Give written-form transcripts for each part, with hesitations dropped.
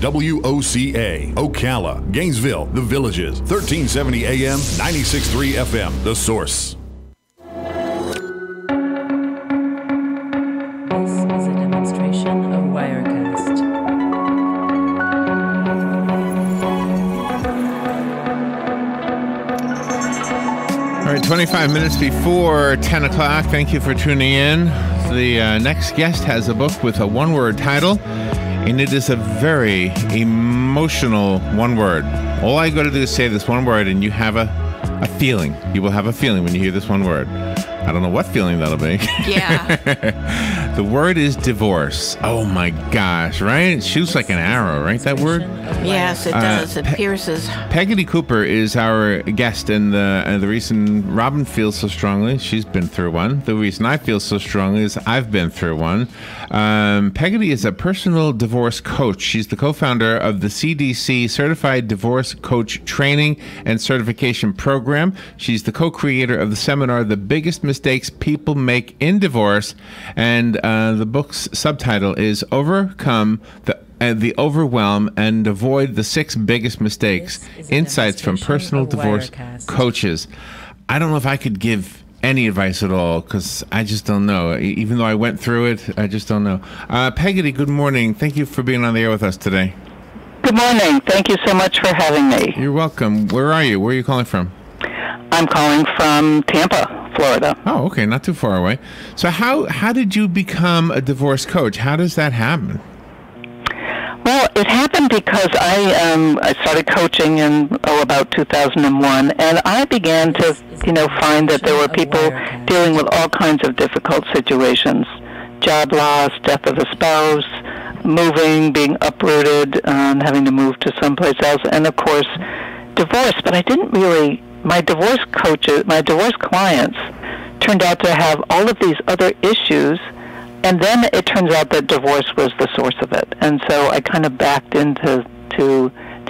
WOCA, Ocala, Gainesville, The Villages, 1370 AM, 96.3 FM, The Source. This is a demonstration of Wirecast. All right, 25 minutes before 10 o'clock. Thank you for tuning in. The next guest has a book with a one-word title, and it is a very emotional one word. All I got to do is say this one word, and you have a feeling. You will have a feeling when you hear this one word. I don't know what feeling that'll be. Yeah. The word is divorce. Oh my gosh, right? It shoots like an arrow, right? That word? Yes, it does. It pierces. Pegotty Cooper is our guest, and the reason Robin feels so strongly, she's been through one. The reason I feel so strongly is I've been through one. Pegotty is a personal divorce coach. She's the co-founder of the CDC Certified Divorce Coach Training and Certification Program. She's the co-creator of the seminar, The Biggest Mistakes People Make in Divorce, and the book's subtitle is Overcome the Overwhelm and Avoid the 6 Biggest Mistakes, Insights from Personal Divorce Coaches. I don't know if I could give any advice at all, because I just don't know. Even though I went through it, I just don't know. Pegotty, good morning. Thank you for being on the air with us today. Good morning. Thank you so much for having me. You're welcome. Where are you? Where are you calling from? I'm calling from Tampa, Florida. Oh, okay. Not too far away. So how did you become a divorce coach? How does that happen? Well, it happened because I started coaching in about 2001, and I began to find that there were people dealing with all kinds of difficult situations: job loss, death of a spouse, moving, being uprooted, having to move to someplace else, and of course, divorce. But I didn't really. My divorce clients turned out to have all of these other issues. And then it turns out that divorce was the source of it. And so I kind of backed into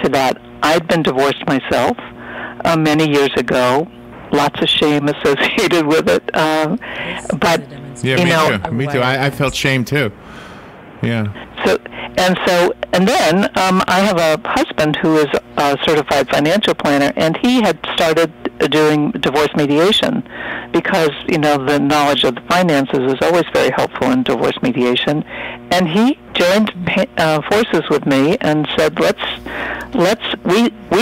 that. I'd been divorced myself many years ago. Lots of shame associated with it. But, yeah, me too. I felt shame too. Yeah. And then I have a husband who is a certified financial planner, and he had started doing divorce mediation because, the knowledge of the finances is always very helpful in divorce mediation. And he joined forces with me and said, we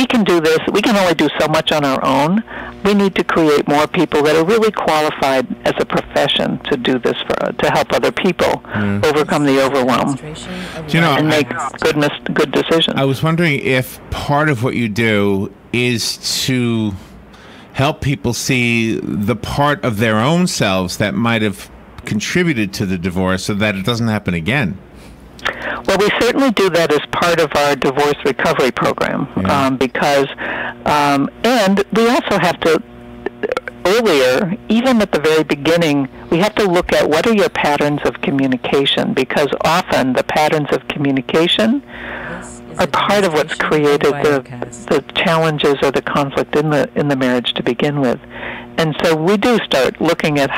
can do this. We can only do so much on our own. We need to create more people that are really qualified as a profession to do this to help other people overcome the overwhelm and make good decisions. I was wondering if part of what you do is to help people see the part of their own selves that might have contributed to the divorce so that it doesn't happen again. Well, we certainly do that as part of our divorce recovery program, because, and we also have to, earlier, even at the very beginning, we have to look at what are your patterns of communication, because often the patterns of communication are part of what's created the challenges or the conflict in the marriage to begin with. And so we do start looking at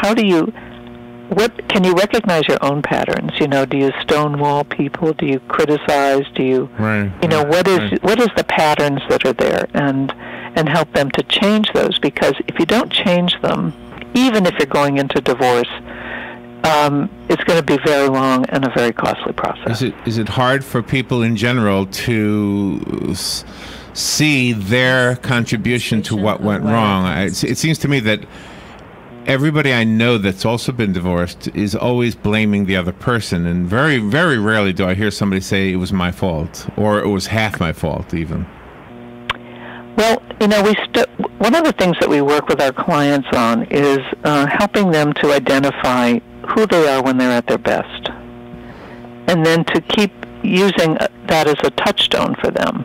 what can you recognize your own patterns? Do you stonewall people? Do you criticize? Do you, what is the patterns that are there, and help them to change those? Because if you don't change them, even if you're going into divorce, it's going to be very long and a very costly process. Is it hard for people in general to see their contribution to what went wrong? It seems to me that everybody I know that's also been divorced is always blaming the other person, and very, very rarely do I hear somebody say it was my fault or it was half my fault even. Well, one of the things that we work with our clients on is helping them to identify who they are when they're at their best, and then to keep using that as a touchstone for them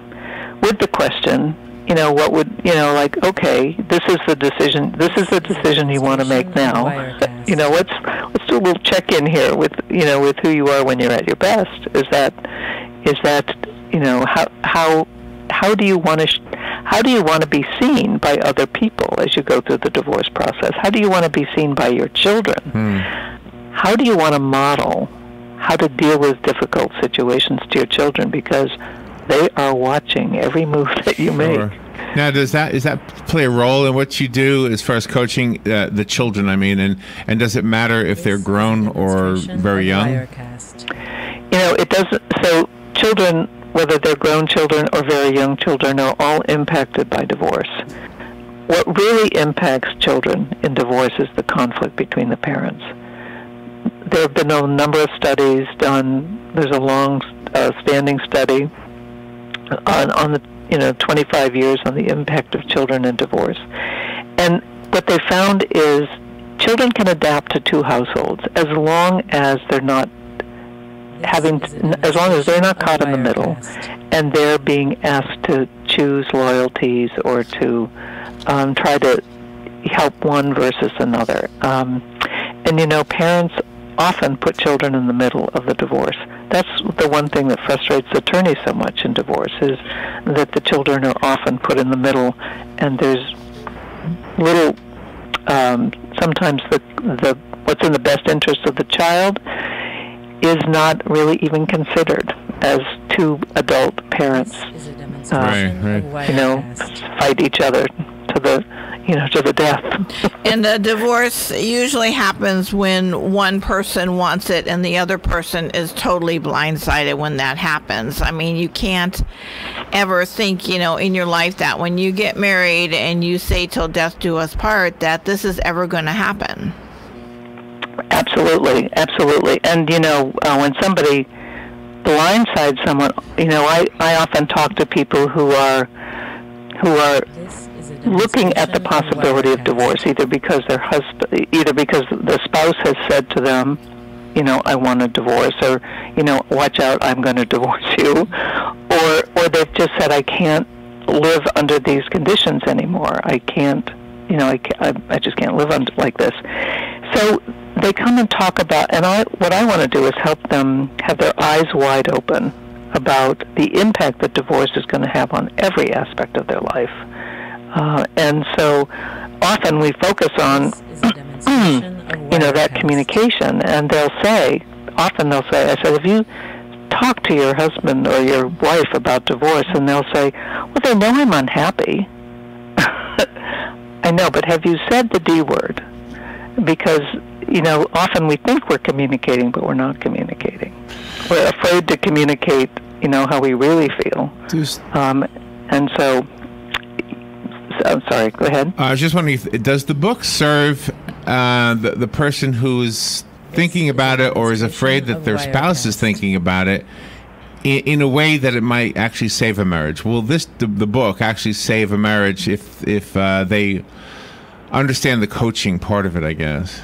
with the question, what would, okay, this is the decision you want to make now. Let's do a little check-in here with who you are when you're at your best. Is that how do you want to be seen by other people as you go through the divorce process? How do you want to be seen by your children? How do you want to model how to deal with difficult situations to your children? Because they are watching every move that you make. Sure. Now, does that play a role in what you do as far as coaching the children? I mean, and does it matter if they're grown or very young? It doesn't. So children, whether they're grown children or very young children, are all impacted by divorce. What really impacts children in divorce is the conflict between the parents. There have been a number of studies done. There's a long-standing study on the 25 years on the impact of children in divorce. And what they found is children can adapt to two households as long as they're not as long as they're not caught in the middle and they're being asked to choose loyalties or to try to help one versus another. And parents often put children in the middle of the divorce. That's the one thing that frustrates attorneys so much in divorce, is that the children are often put in the middle, and there's little, sometimes the what's in the best interest of the child is not really even considered as two adult parents, fight each other to the death. And the divorce usually happens when one person wants it and the other person is totally blindsided when that happens. I mean, you can't ever think, in your life that when you get married and you say till death do us part, that this is ever going to happen. Absolutely. And, when somebody blindsides someone, I often talk to people who are looking at the possibility of divorce, either because the spouse has said to them, I want a divorce, or, watch out, I'm going to divorce you, or they've just said, I can't live under these conditions anymore. I can't, I just can't live like this. So they come and talk about, and what I want to do is help them have their eyes wide open about the impact that divorce is going to have on every aspect of their life. And so often we focus on, that communication, and they'll say, I said, have you talked to your husband or your wife about divorce? And they'll say, well, they know I'm unhappy. I know, but have you said the D word? Because, often we think we're communicating, but we're not communicating. We're afraid to communicate, how we really feel. And so, I'm sorry, go ahead. I was just wondering, does the book serve the person who's thinking about it or is afraid that their spouse is thinking about it in a way that it might actually save a marriage? Will the book actually save a marriage if they understand the coaching part of it, I guess?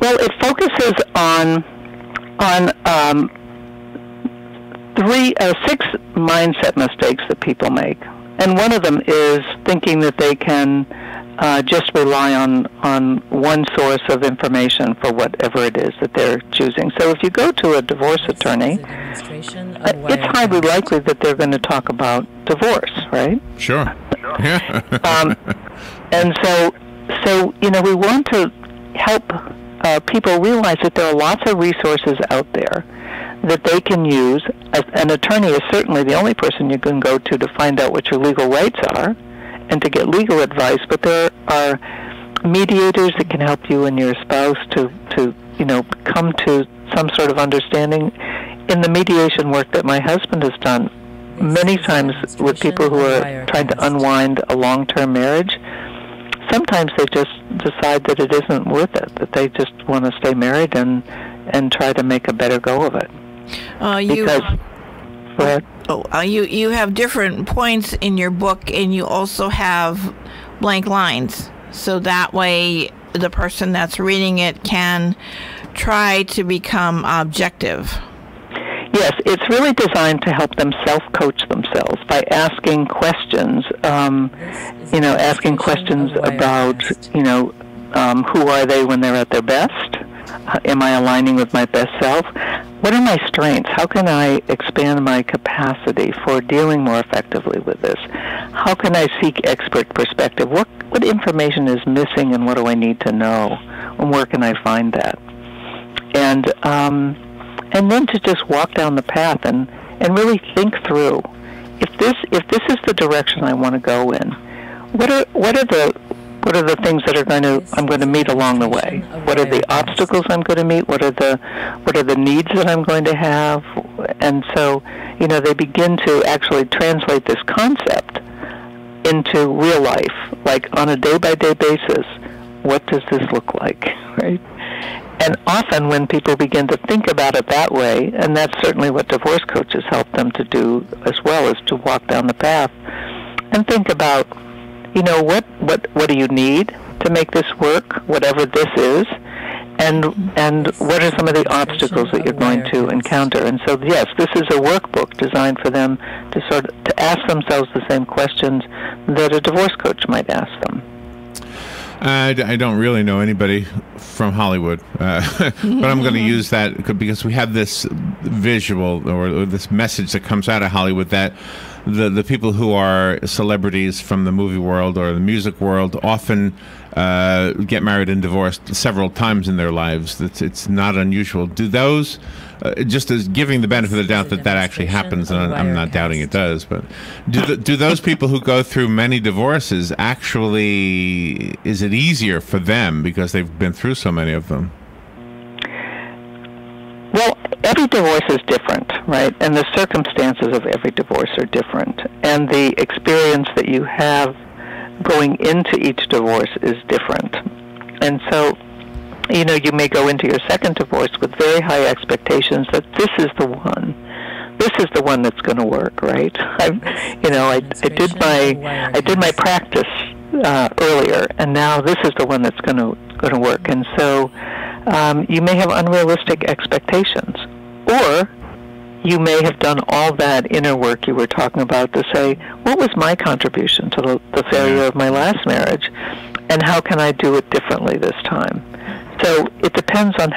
Well, it focuses on 6 mindset mistakes that people make. And one of them is thinking that they can just rely on one source of information for whatever it is that they're choosing. So if you go to a divorce attorney, it's highly likely that they're going to talk about divorce, right? Sure. Yeah. And so we want to help people realize that there are lots of resources out there that they can use. An attorney is certainly the only person you can go to find out what your legal rights are and to get legal advice, but there are mediators that can help you and your spouse to come to some sort of understanding. In the mediation work that my husband has done, many times with people who are trying to unwind a long-term marriage, sometimes they just decide that it isn't worth it, that they just want to stay married and try to make a better go of it. You have different points in your book, and you also have blank lines, so that way the person that's reading it can try to become objective. Yes, it's really designed to help them self-coach themselves by asking questions, asking questions about, who are they when they're at their best? Am I aligning with my best self? What are my strengths? How can I expand my capacity for dealing more effectively with this? How can I seek expert perspective? What information is missing, and what do I need to know? And where can I find that? And then to just walk down the path and and really think through, if this is the direction I want to go in, what are the things that I'm going to meet along the way? What are the obstacles I'm going to meet? What are the needs that I'm going to have? And so, they begin to actually translate this concept into real life, like on a day-by-day basis. What does this look like, right? And often when people begin to think about it that way, and that's certainly what divorce coaches help them to do as well, is to walk down the path and think about, what do you need to make this work, whatever this is, and what are some of the obstacles that you're going to encounter. And so, yes, this is a workbook designed for them to ask themselves the same questions that a divorce coach might ask them. I don't really know anybody from Hollywood, but I'm going to use that because we have this visual or this message that comes out of Hollywood that the people who are celebrities from the movie world or the music world often get married and divorced several times in their lives. It's not unusual. Do those, just as giving the benefit of the doubt that actually happens, and I'm not doubting it does, but do those people who go through many divorces actually, is it easier for them because they've been through so many of them? Well, every divorce is different, right? And the circumstances of every divorce are different. And the experience that you have going into each divorce is different. And so, you may go into your second divorce with very high expectations that this is the one. This is the one that's going to work, right? I did my practice earlier, and now this is the one that's going to work. And so, you may have unrealistic expectations, or you may have done all that inner work you were talking about to say, what was my contribution to the failure of my last marriage, and how can I do it differently this time? So it depends on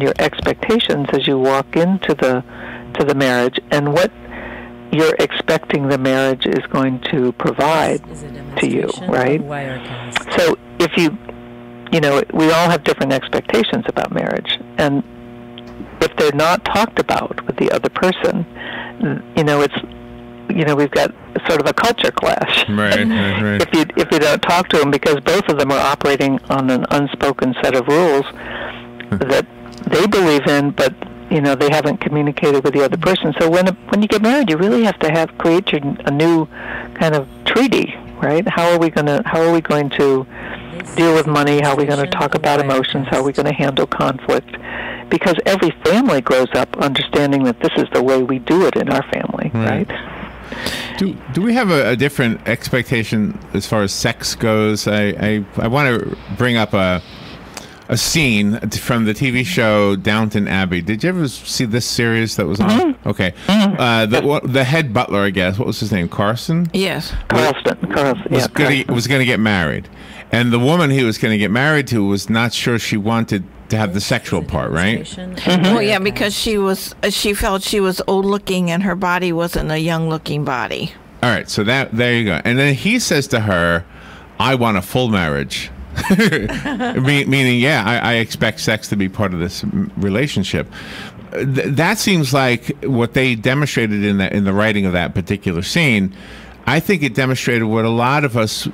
your expectations as you walk into the marriage, and what you're expecting the marriage is going to provide to you, right? So if we all have different expectations about marriage, and if they're not talked about with the other person, we've got sort of a culture clash. Right. If you don't talk to them, because both of them are operating on an unspoken set of rules that they believe in, but they haven't communicated with the other person. So when you get married, you really have to create a new kind of treaty, right? How are we going to deal with money? How are we going to talk about emotions? How are we going to handle conflict? Because every family grows up understanding that this is the way we do it in our family, right? Do we have a different expectation as far as sex goes? I want to bring up a scene from the TV show Downton Abbey. Did you ever see this series that was on? Mm-hmm. Okay. The head butler, I guess, what was his name? Carson? Yes. Carlson. Was going to get married. And the woman he was going to get married to was not sure she wanted to have the sexual part, right? Mm-hmm. Well, yeah, because she felt she was old looking and her body wasn't a young looking body. All right, so there you go. And then he says to her, I want a full marriage. Meaning, I expect sex to be part of this relationship. That seems like what they demonstrated in the writing of that particular scene. I think it demonstrated what a lot of us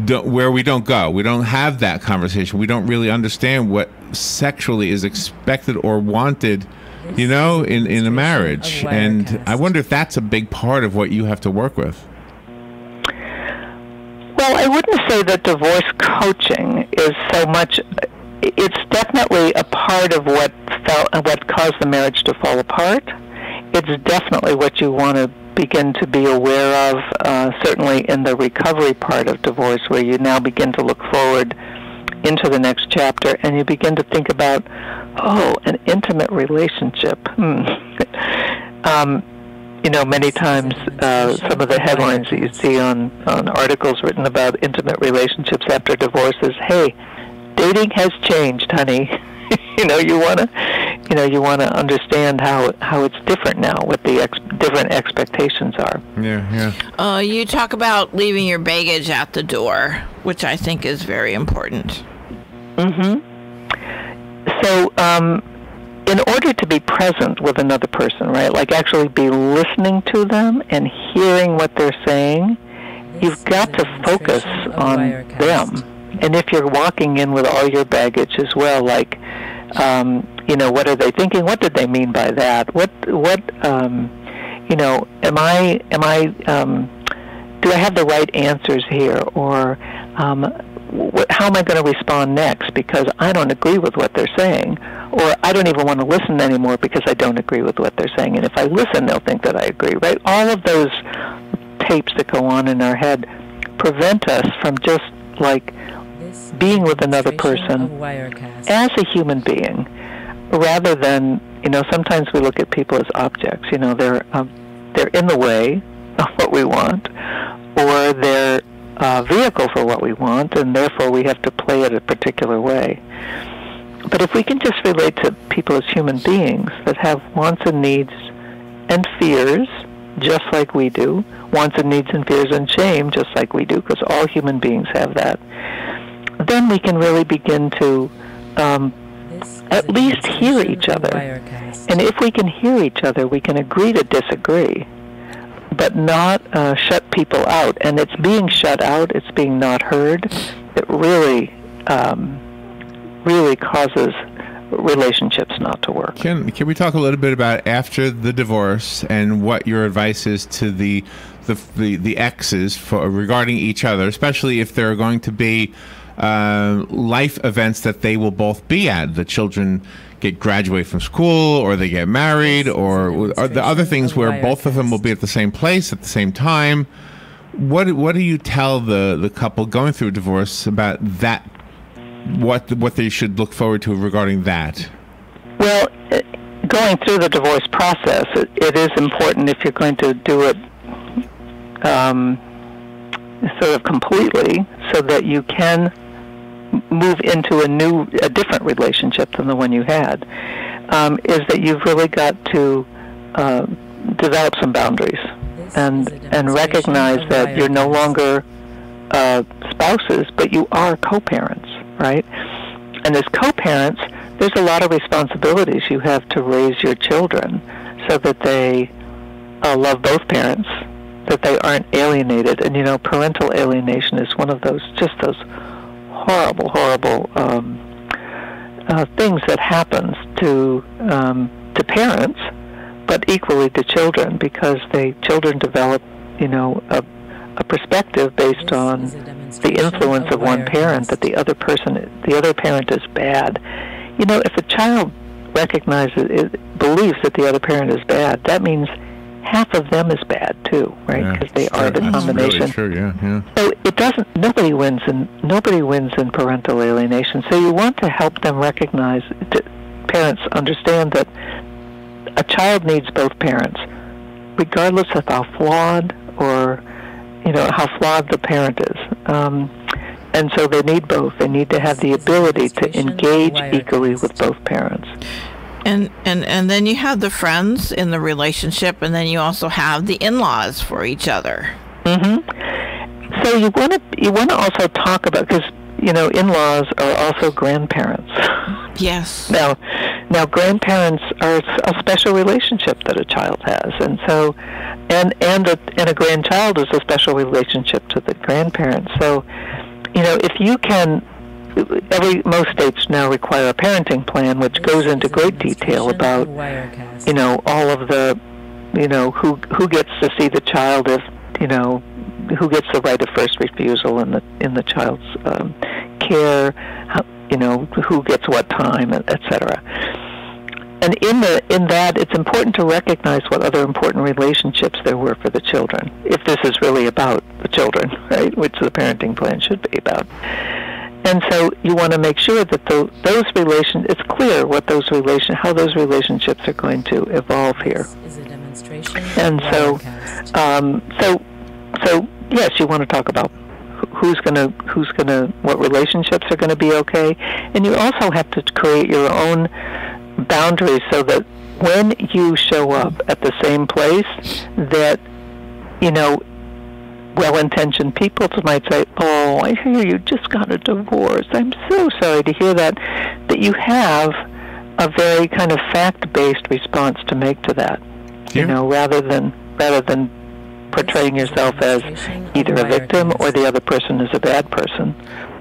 where we don't go. We don't have that conversation. We don't really understand what sexually is expected or wanted, in a marriage. And I wonder if that's a big part of what you have to work with. Well, I wouldn't say that divorce coaching is so much. It's definitely a part of what caused the marriage to fall apart. It's definitely what you want to begin to be aware of, certainly in the recovery part of divorce, where you now begin to look forward into the next chapter, and you begin to think about, an intimate relationship. Many times some of the headlines that you see on articles written about intimate relationships after divorce is, hey, dating has changed, honey. You want to understand how it's different now, what the different expectations are. Yeah. You talk about leaving your baggage at the door, which I think is very important. Mm-hmm. So in order to be present with another person, right, like actually be listening to them and hearing what they're saying, you've got to focus on them. And if you're walking in with all your baggage as well, like, what are they thinking? What did they mean by that? What, do I have the right answers here? Or how am I going to respond next? Because I don't agree with what they're saying. Or I don't even want to listen anymore because I don't agree with what they're saying. And if I listen, they'll think that I agree, right? All of those tapes that go on in our head prevent us from just, like, being with another person as a human being, rather than, sometimes we look at people as objects. They're in the way of what we want, or they're a vehicle for what we want, and therefore we have to play it a particular way. But if we can just relate to people as human beings that have wants and needs and fears, just like we do, wants and needs and fears and shame, just like we do, because all human beings have that, then we can really begin to at least hear each other. And if we can hear each other, we can agree to disagree, but not shut people out. And it's being shut out, it's being not heard, that really, really causes relationships not to work. Can we talk a little bit about after the divorce and what your advice is to the exes regarding each other, especially if there are going to be life events that they will both be at? The children graduate from school, or they get married, or the other things where both of them will be at the same place at the same time. What do you tell the couple going through a divorce about that? What they should look forward to regarding that? Well, going through the divorce process, it is important, if you're going to do it sort of completely, so that you can move into a different relationship than the one you had, is that you've really got to develop some boundaries and recognize that you're no longer spouses, but you are co-parents, right? And as co-parents, there's a lot of responsibilities you have to raise your children so that they love both parents, that they aren't alienated. And parental alienation is one of those horrible things that happens to parents, but equally to children, because children develop, a perspective based on the influence of one parent, that the other parent is bad. If a child believes that the other parent is bad, that means half of them is bad too, right? Because they are the combination. Really true, yeah. So nobody wins in parental alienation. So you want to help them recognize, parents understand that a child needs both parents, regardless of how flawed or how flawed the parent is. And so they need both. They need to have the ability to engage equally with both parents. And then you have the friends in the relationship, and then you also have the in-laws for each other. Mm-hmm. So you want to also talk about, because in-laws are also grandparents. Yes. Now grandparents are a special relationship that a child has, and so and a grandchild is a special relationship to the grandparents. So if you can. Most states now require a parenting plan, which goes into great detail about, all of the, who gets to see the child, if, who gets the right of first refusal in the child's care, who gets what time, etc. And in that, it's important to recognize what other important relationships there were for the children, if this is really about the children, right, which the parenting plan should be about. And so you want to make sure that it's clear what how those relationships are going to evolve here. And so yes, you want to talk about what relationships are going to be okay, and you also have to create your own boundaries so that when you show up at the same place, that well-intentioned people might say, "Oh, I hear you just got a divorce. I'm so sorry to hear that." That you have a very kind of fact-based response to make to that. Yeah. You know, rather than portraying yourself as either a victim or the other person is a bad person.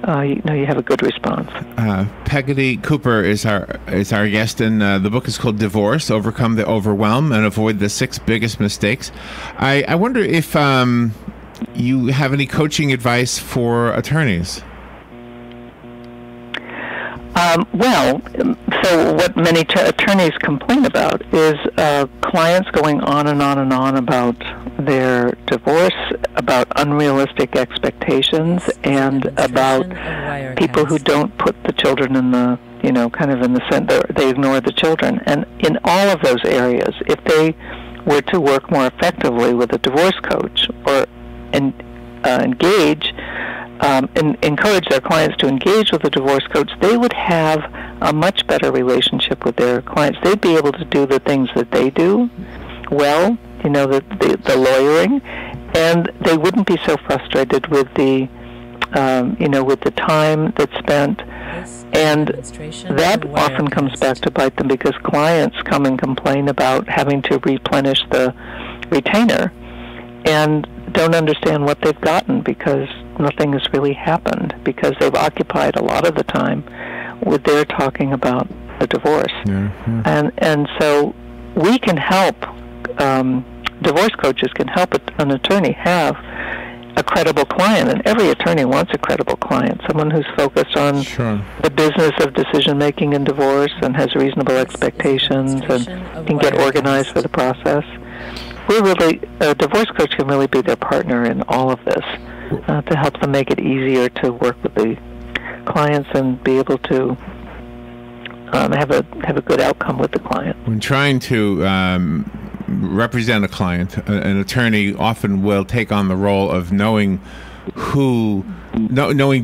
You have a good response. Pegotty Cooper is our guest, and the book is called Divorce: Overcome the Overwhelm and Avoid the 6 Biggest Mistakes. I wonder if you have any coaching advice for attorneys. So what many attorneys complain about is clients going on and on and on about their divorce, about unrealistic expectations, and about people who don't put the children in the, kind of in the center. They ignore the children. And in all of those areas, if they were to work more effectively with a divorce coach or encourage their clients to engage with a divorce coach, they would have a much better relationship with their clients. They'd be able to do the things that they do well, the lawyering, and they wouldn't be so frustrated with the time that's spent. And that often comes back to bite them because clients come and complain about having to replenish the retainer and don't understand what they've gotten because nothing has really happened, because they've occupied a lot of the time with their talking about a divorce. And so we can help, divorce coaches can help an attorney have a credible client, and every attorney wants a credible client, someone who's focused on the business of decision-making in divorce and has reasonable expectations and can get organized for the process. A divorce coach can really be their partner in all of this to help them make it easier to work with the clients and be able to have a good outcome with the client. When trying to represent a client, an attorney often will take on the role of knowing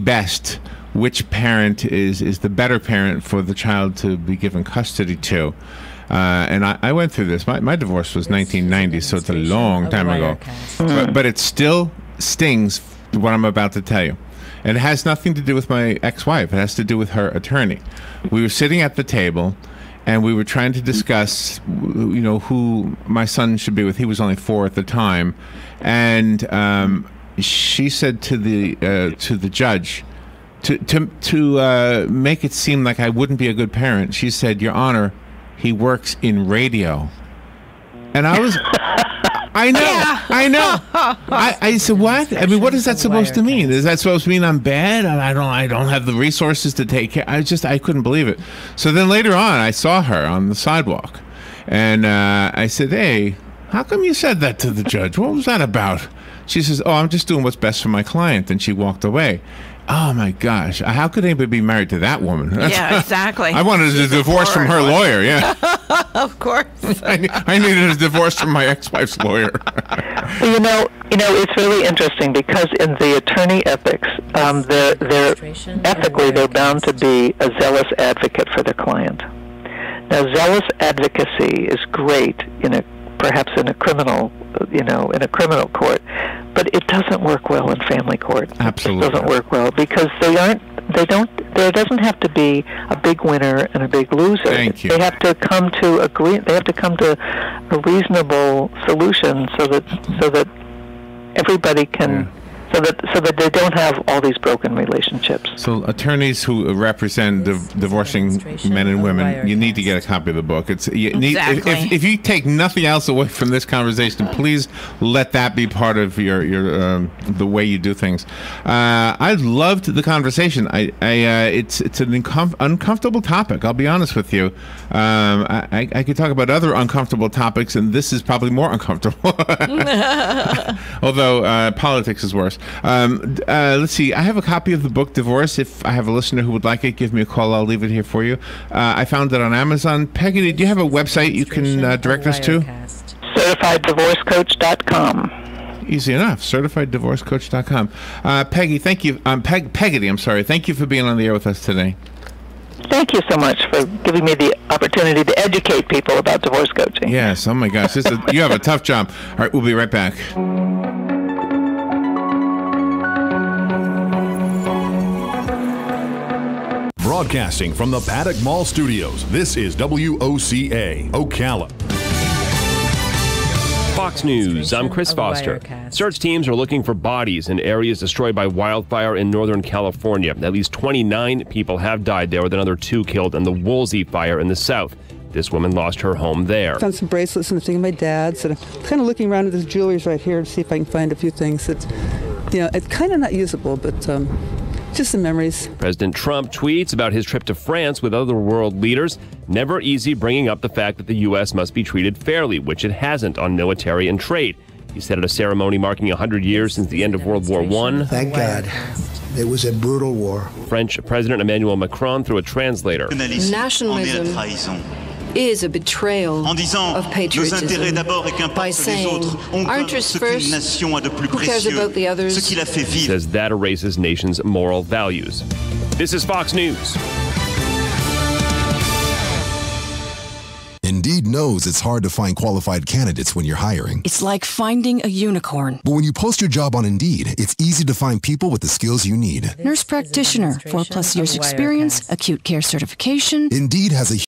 best which parent is the better parent for the child to be given custody to. And I went through this. My divorce was 1990, so it's a long time ago. But it still stings, what I'm about to tell you. And it has nothing to do with my ex-wife. It has to do with her attorney. We were sitting at the table, and we were trying to discuss, who my son should be with. He was only 4 at the time. And she said to the judge, to make it seem like I wouldn't be a good parent, she said, "Your Honor, he works in radio." And I was, I know. I said, what? I mean, what is that supposed to mean? Is that supposed to mean I'm bad? I don't have the resources to take care. I couldn't believe it. So then later on, I saw her on the sidewalk, and I said, "Hey, how come you said that to the judge? What was that about?" She says, "Oh, I'm just doing what's best for my client," and she walked away. Oh my gosh! How could anybody be married to that woman? Yeah, exactly. I wanted a divorce from her lawyer. Yeah, of course. I needed a divorce from my ex-wife's lawyer. Well, it's really interesting because in the attorney ethics, they're bound to be a zealous advocate for the client. Now, zealous advocacy is great perhaps in a criminal, in a criminal court, but it doesn't work well in family court. Absolutely. It doesn't work well because there doesn't have to be a big winner and a big loser. Thank you. They have to come to a reasonable solution so that everybody can so that they don't have all these broken relationships. So attorneys who represent divorcing men and women, you need to get a copy of the book. If you take nothing else away from this conversation, please let that be part of your the way you do things. I loved the conversation. It's an uncomfortable topic. I'll be honest with you. I could talk about other uncomfortable topics, and this is probably more uncomfortable. Although politics is worse. Let's see. I have a copy of the book Divorce. If I have a listener who would like it, give me a call. I'll leave it here for you. I found it on Amazon. Peggy, do you have a website you can direct us to? CertifiedDivorceCoach.com. Easy enough. CertifiedDivorceCoach.com. Peggy, thank you. Pegotty, I'm sorry. Thank you for being on the air with us today. Thank you so much for giving me the opportunity to educate people about divorce coaching. Yes. Oh, my gosh. You have a tough job. All right. We'll be right back. Broadcasting from the Paddock Mall Studios, this is WOCA, Ocala. Fox News, I'm Chris Foster. Search teams are looking for bodies in areas destroyed by wildfire in Northern California. At least 29 people have died there, with another 2 killed in the Woolsey fire in the south. This woman lost her home there. I found some bracelets and a thing of my dad's, and I'm kind of looking around at this jewelry right here to see if I can find a few things that, it's kind of not usable, but just some memories. President Trump tweets about his trip to France with other world leaders. Never easy bringing up the fact that the U.S. must be treated fairly, which it hasn't on military and trade. He said at a ceremony marking 100 years since the end of World War I. Thank God. It was a brutal war. French President Emmanuel Macron through a translator. Nationalism is a betrayal of patriotism by saying, our interests first, who cares about the others? He says that erases nations' moral values. This is Fox News. Indeed knows it's hard to find qualified candidates when you're hiring. It's like finding a unicorn. But when you post your job on Indeed, it's easy to find people with the skills you need. Nurse practitioner, 4+ years experience, acute care certification. Indeed has a